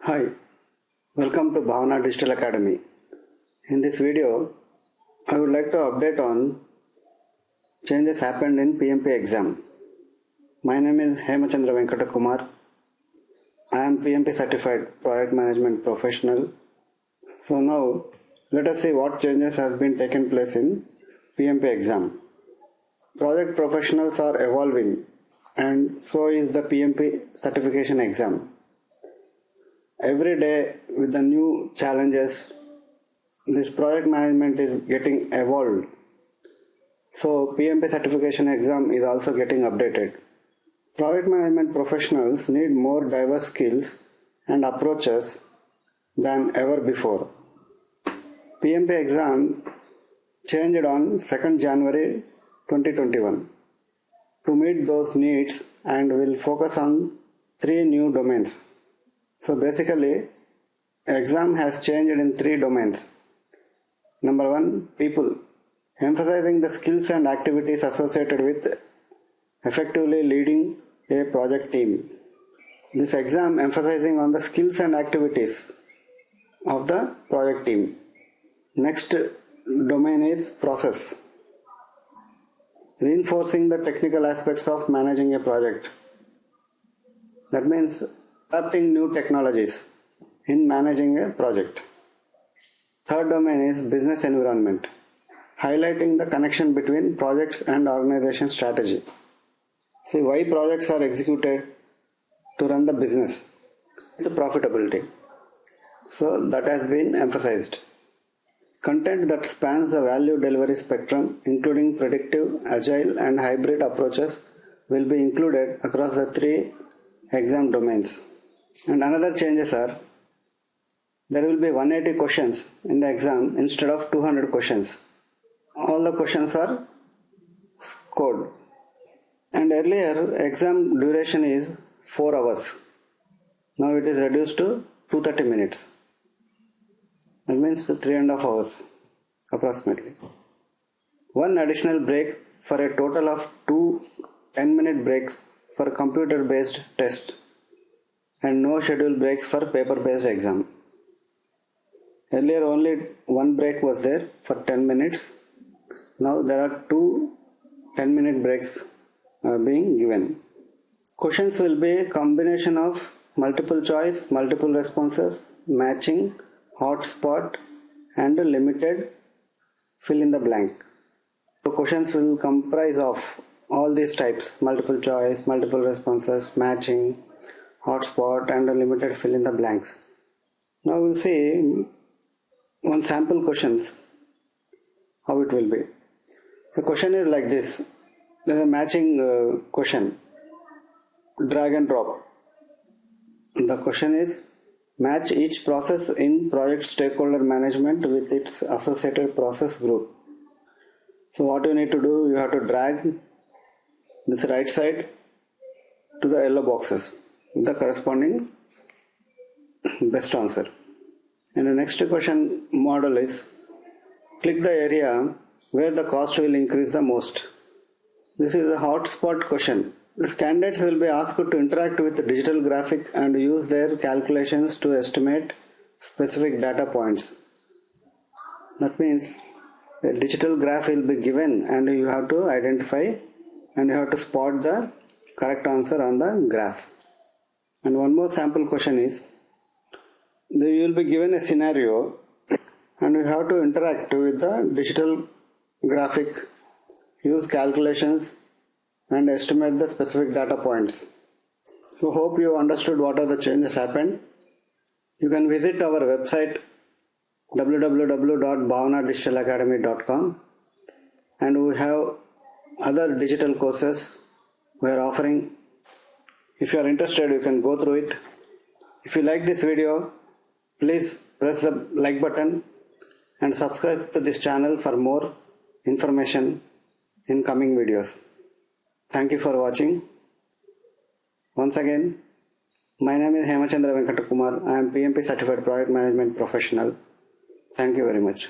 Hi, welcome to Bhavana Digital Academy. In this video, I would like to update on changes happened in PMP exam. My name is Hemachandra Venkata Kumar. I am PMP certified project management professional. So now let us see what changes has been taken place in PMP exam. Project professionals are evolving and so is the PMP certification exam. Every day with the new challenges, this project management is getting evolved. So PMP certification exam is also getting updated. Project management professionals need more diverse skills and approaches than ever before. PMP exam changed on 2nd January 2021 to meet those needs and will focus on 3 new domains. So basically, exam has changed in 3 domains. Number 1, people, emphasizing the skills and activities associated with effectively leading a project team. This exam emphasizing on the skills and activities of the project team. Next domain is process, reinforcing the technical aspects of managing a project. That means adapting new technologies in managing a project. Third domain is business environment, highlighting the connection between projects and organization strategy. See why projects are executed to run the business, the profitability. So that has been emphasized. Content that spans the value delivery spectrum, including predictive, agile and hybrid approaches, will be included across the 3 exam domains. And another changes are, there will be 180 questions in the exam instead of 200 questions. All the questions are scored. And earlier exam duration is 4 hours. Now it is reduced to 230 minutes. That means 3.5 hours approximately. 1 additional break for a total of 2 10-minute breaks for computer based tests and no scheduled breaks for paper based exam. Earlier only 1 break was there for 10 minutes. Now there are 2 10-minute breaks being given. Questions will be a combination of multiple choice, multiple responses, matching, hotspot and limited fill in the blank. So questions will comprise of all these types: multiple choice, multiple responses, matching, hotspot and limited fill in the blanks. Now we'll see one sample questions, how it will be. The question is like this. There is a matching question, drag and drop. The question is, match each process in project stakeholder management with its associated process group. So what you need to do, you have to drag this right side to the yellow boxes with the corresponding best answer. And the next question model is, click the area where the cost will increase the most. This is a hotspot question. These candidates will be asked to interact with the digital graphic and use their calculations to estimate specific data points. That means a digital graph will be given and you have to identify and you have to spot the correct answer on the graph. And one more sample question is, you will be given a scenario and you have to interact with the digital graphic, use calculations and estimate the specific data points. So hope you understood what are the changes happened. You can visit our website www.bhavanadigitalaacademy.com and we have other digital courses we are offering. If you are interested, you can go through it. If you like this video, please press the like button and subscribe to this channel for more information in coming videos. Thank you for watching. Once again, my name is Hemachandra Venkata Kumar. I am PMP certified project management professional. Thank you very much.